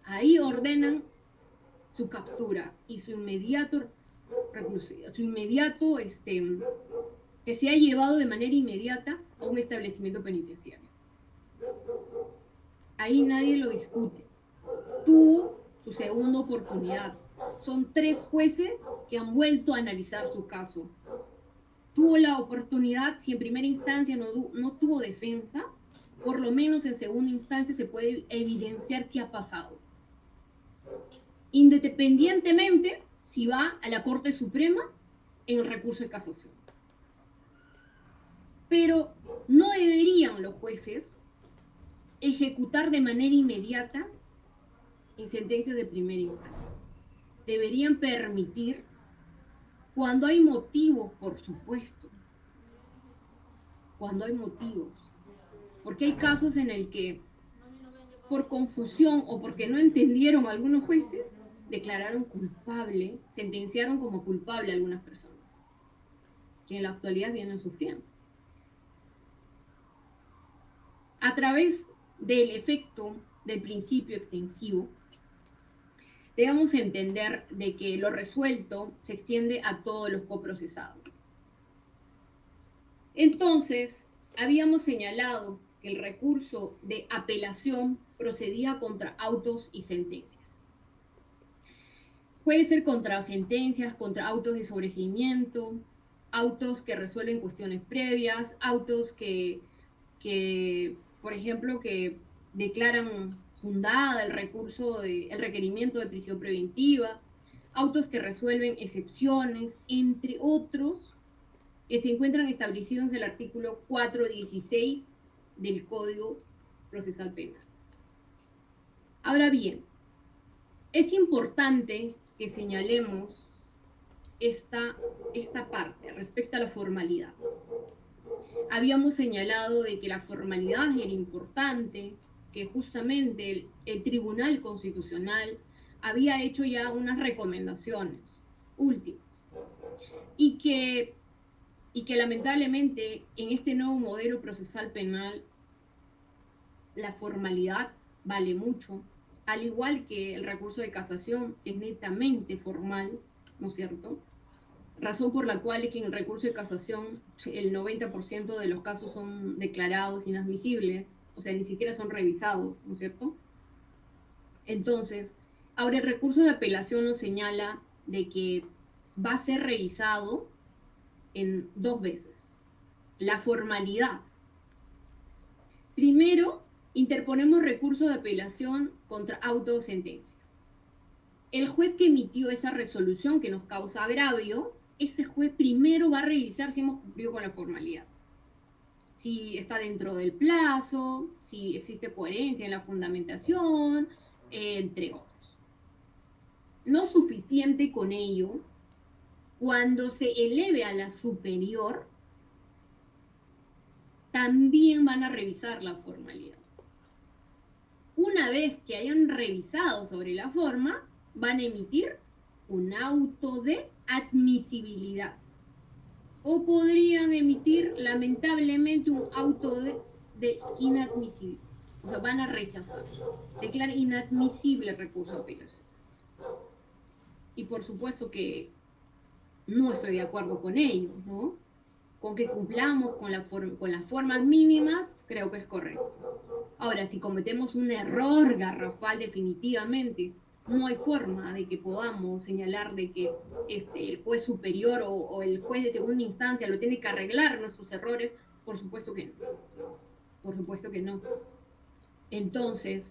ahí ordenan su captura y su inmediato que sea llevado de manera inmediata a un establecimiento penitenciario. Ahí nadie lo discute. Tuvo su segunda oportunidad. Son 3 jueces que han vuelto a analizar su caso. Tuvo la oportunidad, si en primera instancia no tuvo defensa, por lo menos en segunda instancia se puede evidenciar qué ha pasado. Independientemente si va a la Corte Suprema en el recurso de casación. Pero no deberían los jueces ejecutar de manera inmediata en sentencias de primera instancia. Deberían permitir, cuando hay motivos, por supuesto, cuando hay motivos, porque hay casos en el que por confusión o porque no entendieron algunos jueces, declararon culpable, sentenciaron como culpable a algunas personas, que en la actualidad vienen sufriendo. A través del efecto del principio extensivo, debemos entender de que lo resuelto se extiende a todos los coprocesados. Entonces, habíamos señalado que el recurso de apelación procedía contra autos y sentencias. Puede ser contra sentencias, contra autos de sobreseimiento, autos que resuelven cuestiones previas, autos que por ejemplo, que declaran fundada el requerimiento de prisión preventiva, autos que resuelven excepciones, entre otros, que se encuentran establecidos en el artículo 416 del Código Procesal Penal. Ahora bien, es importante que señalemos esta parte respecto a la formalidad. Habíamos señalado de que la formalidad era importante, que justamente el Tribunal Constitucional había hecho ya unas recomendaciones últimas y que lamentablemente en este nuevo modelo procesal penal la formalidad vale mucho, al igual que el recurso de casación es netamente formal, ¿no es cierto? Razón por la cual es que en el recurso de casación el 90% de los casos son declarados inadmisibles, o sea, ni siquiera son revisados, ¿no es cierto? Entonces, ahora el recurso de apelación nos señala de que va a ser revisado en 2 veces. La formalidad. Primero, interponemos recurso de apelación contra auto o sentencia. El juez que emitió esa resolución que nos causa agravio, ese juez primero va a revisar si hemos cumplido con la formalidad. Si está dentro del plazo, si existe coherencia en la fundamentación, entre otros. No suficiente con ello, cuando se eleve a la superior, también van a revisar la formalidad. Una vez que hayan revisado sobre la forma, van a emitir un auto de admisibilidad. O podrían emitir, lamentablemente, un auto de inadmisibilidad. O sea, van a rechazar. Declara inadmisible el recurso de apelación. Y por supuesto que no estoy de acuerdo con ello, ¿no? Con que cumplamos con las formas mínimas, creo que es correcto. Ahora, si cometemos un error garrafal definitivamente, no hay forma de que podamos señalar de que el juez superior o el juez de segunda instancia lo tiene que arreglar nuestros errores. Por supuesto que no. Por supuesto que no. Entonces,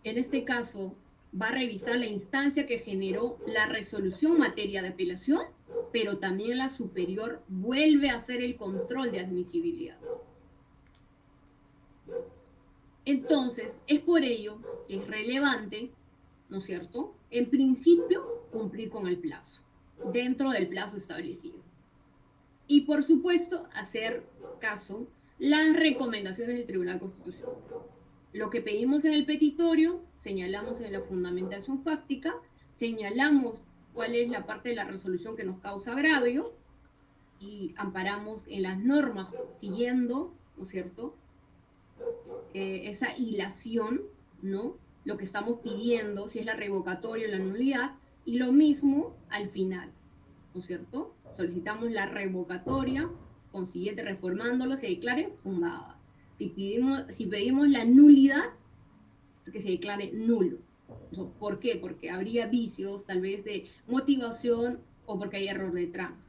en este caso, va a revisar la instancia que generó la resolución en materia de apelación, pero también la superior vuelve a hacer el control de admisibilidad. Entonces, es por ello que es relevante, ¿no es cierto?, en principio, cumplir con el plazo, dentro del plazo establecido. Y, por supuesto, hacer caso las recomendaciones del Tribunal Constitucional. Lo que pedimos en el petitorio, señalamos en la fundamentación fáctica, señalamos cuál es la parte de la resolución que nos causa agravio y amparamos en las normas siguiendo, ¿no es cierto?, esa hilación, ¿no?, lo que estamos pidiendo, si es la revocatoria o la nulidad, y lo mismo al final, ¿no es cierto? Solicitamos la revocatoria, consiguiente reformándolo, se declare fundada. Si pedimos la nulidad, que se declare nulo. ¿Por qué? Porque habría vicios, tal vez de motivación o porque hay error de trámite.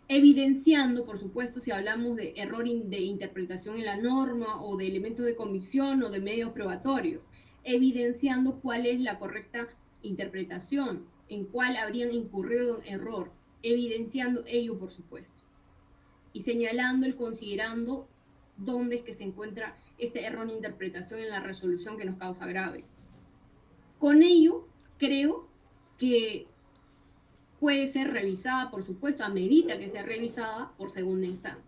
Evidenciando, por supuesto, si hablamos de error de interpretación en la norma o de elementos de comisión o de medios probatorios, evidenciando cuál es la correcta interpretación, en cuál habrían incurrido en error, evidenciando ello, por supuesto, y señalando y considerando dónde es que se encuentra este error de interpretación en la resolución que nos causa agravio. Con ello, creo que puede ser revisada, por supuesto, amerita que sea revisada por segunda instancia.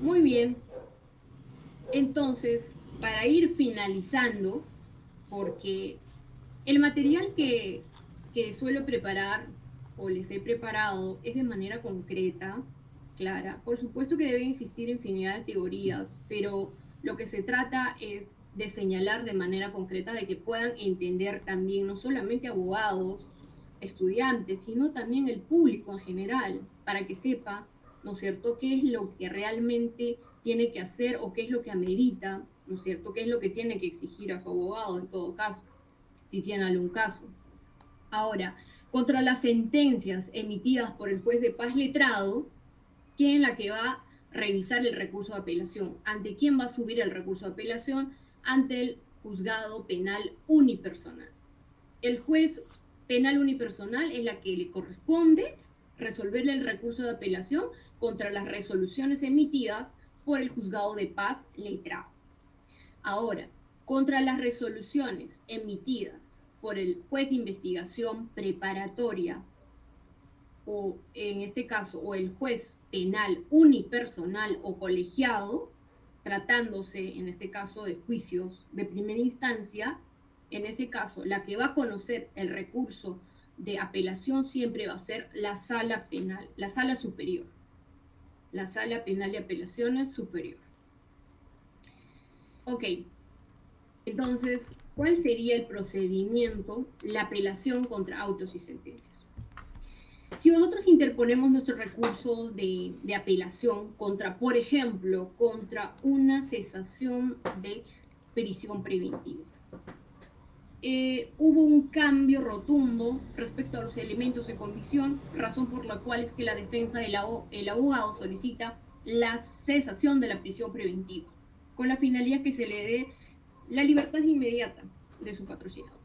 Muy bien. Entonces, para ir finalizando, porque el material que suelo preparar o les he preparado es de manera concreta, clara. Por supuesto que deben existir infinidad de teorías, pero lo que se trata es de señalar de manera concreta de que puedan entender también no solamente abogados, estudiantes, sino también el público en general, para que sepa, ¿no es cierto?, qué es lo que realmente tiene que hacer o qué es lo que amerita, ¿no es cierto?, qué es lo que tiene que exigir a su abogado en todo caso, si tiene algún caso. Ahora, contra las sentencias emitidas por el juez de paz letrado, ¿quién es la que va a revisar el recurso de apelación? ¿Ante quién va a subir el recurso de apelación? Ante el juzgado penal unipersonal. El juez penal unipersonal es la que le corresponde resolverle el recurso de apelación contra las resoluciones emitidas por el juzgado de paz letrado. Ahora, contra las resoluciones emitidas por el juez de investigación preparatoria o en este caso o el juez penal unipersonal o colegiado, tratándose en este caso de juicios de primera instancia, en ese caso la que va a conocer el recurso de apelación siempre va a ser la sala penal, la sala superior, la sala penal de apelaciones superior. Ok, entonces, ¿cuál sería el procedimiento? La apelación contra autos y sentencias. Si nosotros interponemos nuestro recurso de apelación contra, por ejemplo, contra una cesación de prisión preventiva, hubo un cambio rotundo respecto a los elementos de convicción, razón por la cual es que la defensa del abogado solicita la cesación de la prisión preventiva, con la finalidad que se le dé la libertad inmediata de su patrocinador.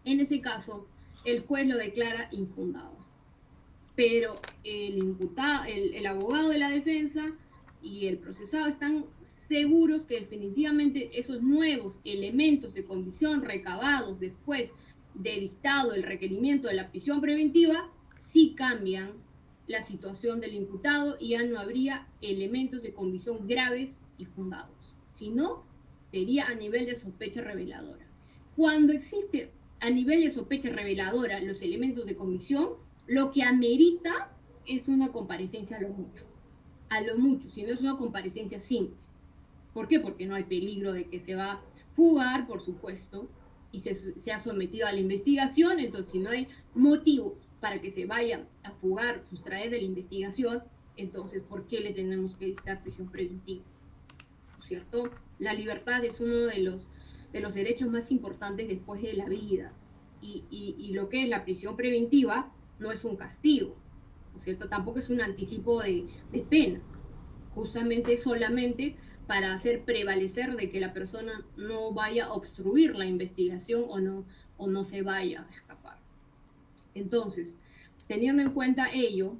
En ese caso, el juez lo declara infundado, pero el abogado de la defensa y el procesado están seguros que definitivamente esos nuevos elementos de convicción recabados después de dictado el requerimiento de la prisión preventiva sí cambian la situación del imputado y ya no habría elementos de convicción graves y fundados, sino sería a nivel de sospecha reveladora. Cuando existe a nivel de sospecha reveladora los elementos de convicción, lo que amerita es una comparecencia a lo mucho, si no es una comparecencia simple. ¿Por qué? Porque no hay peligro de que se va a fugar, por supuesto, y se ha sometido a la investigación, entonces si no hay motivo para que se vaya a fugar, sustraer de la investigación, entonces ¿por qué le tenemos que dictar prisión preventiva? ¿No es cierto? La libertad es uno de los derechos más importantes después de la vida, y lo que es la prisión preventiva no es un castigo, ¿no es cierto? Tampoco es un anticipo de pena, justamente solamente para hacer prevalecer de que la persona no vaya a obstruir la investigación o no se vaya a escapar. Entonces, teniendo en cuenta ello,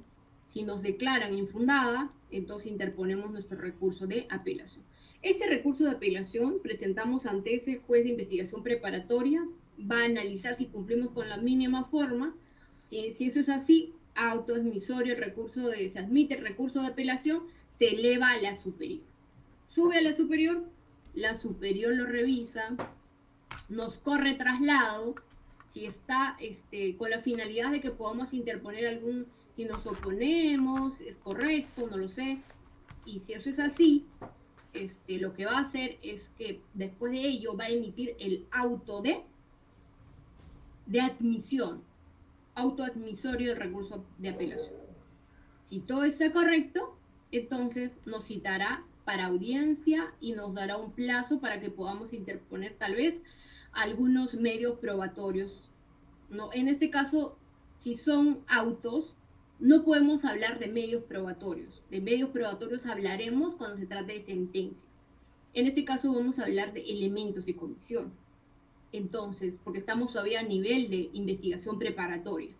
si nos declaran infundada, entonces interponemos nuestro recurso de apelación. Este recurso de apelación presentamos ante ese juez de investigación preparatoria, va a analizar si cumplimos con la mínima forma, si eso es así, autoadmisorio, se admite el recurso de apelación, se eleva a la superior. Sube a la superior lo revisa, nos corre traslado, si está con la finalidad de que podamos interponer si nos oponemos, es correcto, no lo sé, y si eso es así, lo que va a hacer es que después de ello va a emitir el auto de admisión, autoadmisorio de recurso de apelación. Si todo está correcto, entonces nos citará para audiencia y nos dará un plazo para que podamos interponer tal vez algunos medios probatorios, ¿no? En este caso, si son autos, no podemos hablar de medios probatorios. De medios probatorios hablaremos cuando se trate de sentencias. En este caso vamos a hablar de elementos de convicción. Entonces, porque estamos todavía a nivel de investigación preparatoria.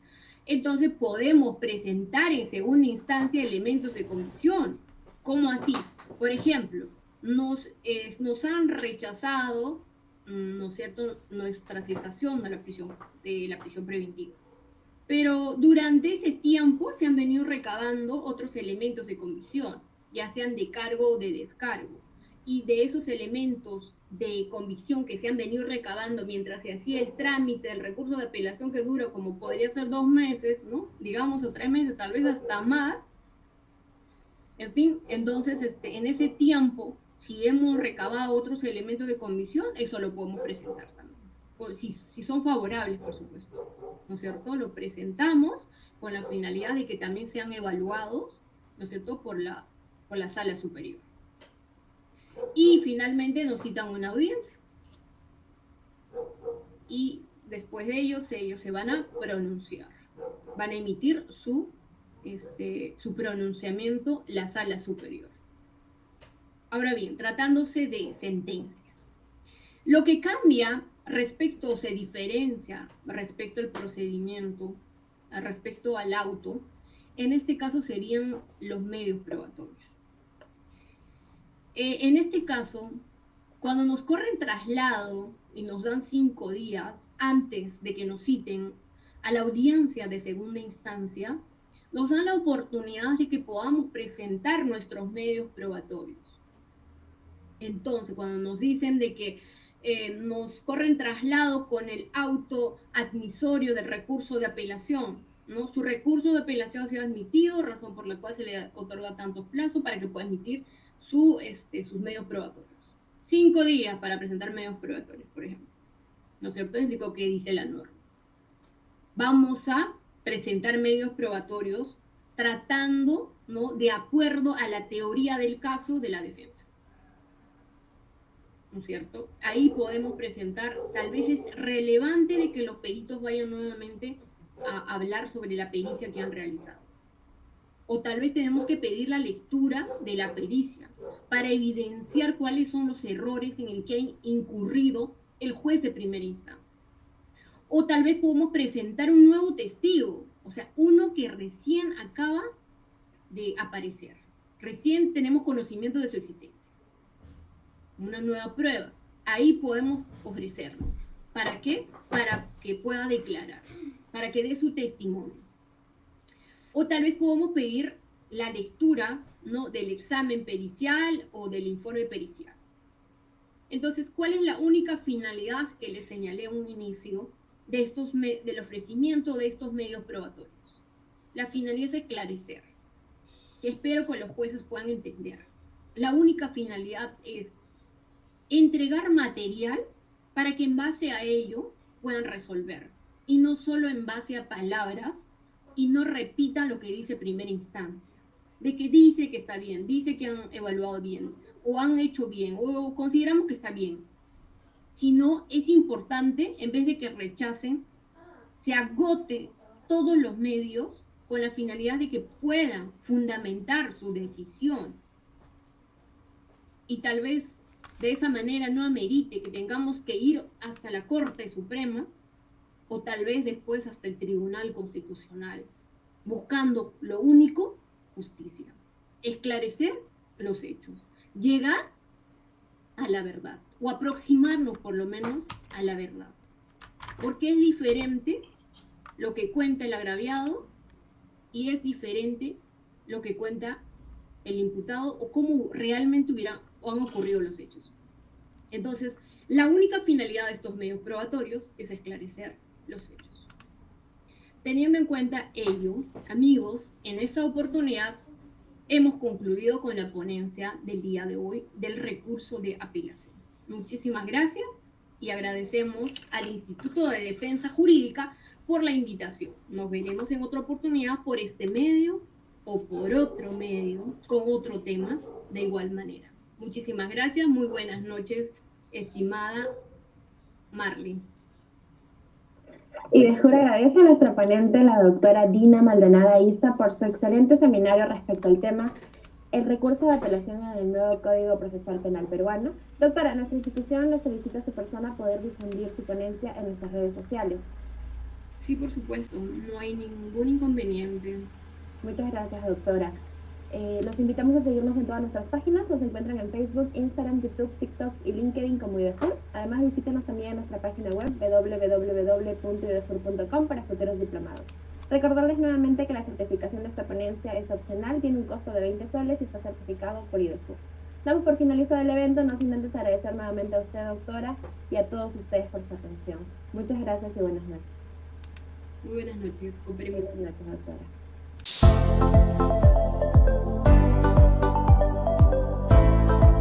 Entonces podemos presentar en segunda instancia elementos de convicción. ¿Cómo así? Por ejemplo, nos han rechazado, ¿no es cierto?, nuestra cesación de la prisión preventiva. Pero durante ese tiempo se han venido recabando otros elementos de convicción, ya sean de cargo o de descargo. Y de esos elementos de convicción que se han venido recabando mientras se hacía el trámite del recurso de apelación, que dura como podría ser 2 meses, ¿no? Digamos, o 3 meses, tal vez hasta más. En fin, entonces en ese tiempo, si hemos recabado otros elementos de convicción, eso lo podemos presentar también. Si son favorables, por supuesto, ¿no es cierto? Lo presentamos con la finalidad de que también sean evaluados, ¿no es cierto?, por la sala superior. Y finalmente nos citan una audiencia. Y después de ellos se van a pronunciar. Van a emitir su pronunciamiento la sala superior. Ahora bien, tratándose de sentencias, lo que cambia respecto, o se diferencia respecto al procedimiento, respecto al auto, en este caso serían los medios probatorios. En este caso, cuando nos corren traslado y nos dan 5 días antes de que nos citen a la audiencia de segunda instancia, nos dan la oportunidad de que podamos presentar nuestros medios probatorios. Entonces, cuando nos dicen de que nos corren traslado con el auto admisorio del recurso de apelación, ¿no? Su recurso de apelación ha sido admitido, razón por la cual se le otorga tantos plazos para que pueda emitir sus medios probatorios. 5 días para presentar medios probatorios, por ejemplo. ¿No es cierto? Es lo que dice la norma. Vamos a presentar medios probatorios tratando, ¿no?, de acuerdo a la teoría del caso de la defensa. ¿No es cierto? Ahí podemos presentar, tal vez es relevante de que los peritos vayan nuevamente a hablar sobre la pericia que han realizado. O tal vez tenemos que pedir la lectura de la pericia para evidenciar cuáles son los errores en el que ha incurrido el juez de primera instancia. O tal vez podemos presentar un nuevo testigo, o sea, uno que recién acaba de aparecer. Recién tenemos conocimiento de su existencia. Una nueva prueba. Ahí podemos ofrecerlo. ¿Para qué? Para que pueda declarar, para que dé su testimonio. O tal vez podemos pedir la lectura, ¿no?, del examen pericial o del informe pericial. Entonces, ¿cuál es la única finalidad que les señalé a un inicio del ofrecimiento de estos medios probatorios? La finalidad es esclarecer, que espero que los jueces puedan entender. La única finalidad es entregar material para que en base a ello puedan resolver, y no solo en base a palabras, y no repitan lo que dice primera instancia, de que dice que está bien, dice que han evaluado bien, o han hecho bien, o consideramos que está bien. Sino es importante, en vez de que rechacen, se agote todos los medios con la finalidad de que puedan fundamentar su decisión. Y tal vez de esa manera no amerite que tengamos que ir hasta la Corte Suprema, o tal vez después hasta el Tribunal Constitucional, buscando lo único, justicia. Esclarecer los hechos, llegar a la verdad, o aproximarnos por lo menos a la verdad. Porque es diferente lo que cuenta el agraviado y es diferente lo que cuenta el imputado o cómo realmente han ocurrido los hechos. Entonces, la única finalidad de estos medios probatorios es esclarecer los hechos. Teniendo en cuenta ello, amigos, en esta oportunidad hemos concluido con la ponencia del día de hoy del recurso de apelación. Muchísimas gracias y agradecemos al Instituto de Defensa Jurídica por la invitación. Nos veremos en otra oportunidad por este medio o por otro medio con otro tema de igual manera. Muchísimas gracias, muy buenas noches, estimada Marlene. Y DEJUR agradece a nuestra ponente, la doctora Dina Maldonado Isa, por su excelente seminario respecto al tema el recurso de apelación en el nuevo Código Procesal Penal peruano. Doctora, nuestra institución le solicita a su persona poder difundir su ponencia en nuestras redes sociales. Sí, por supuesto, no hay ningún inconveniente. Muchas gracias, doctora. Los invitamos a seguirnos en todas nuestras páginas. Nos encuentran en Facebook, Instagram, YouTube, TikTok y LinkedIn como IDEJUR. Además, visítenos también en nuestra página web www.idejur.com para futuros diplomados. Recordarles nuevamente que la certificación de esta ponencia es opcional, tiene un costo de 20 soles y está certificado por IDEJUR. Damos por finalizado el evento, no sin antes agradecer nuevamente a usted, doctora, y a todos ustedes por su atención. Muchas gracias y buenas noches. Muy buenas noches, con permiso. Buenas noches, doctora.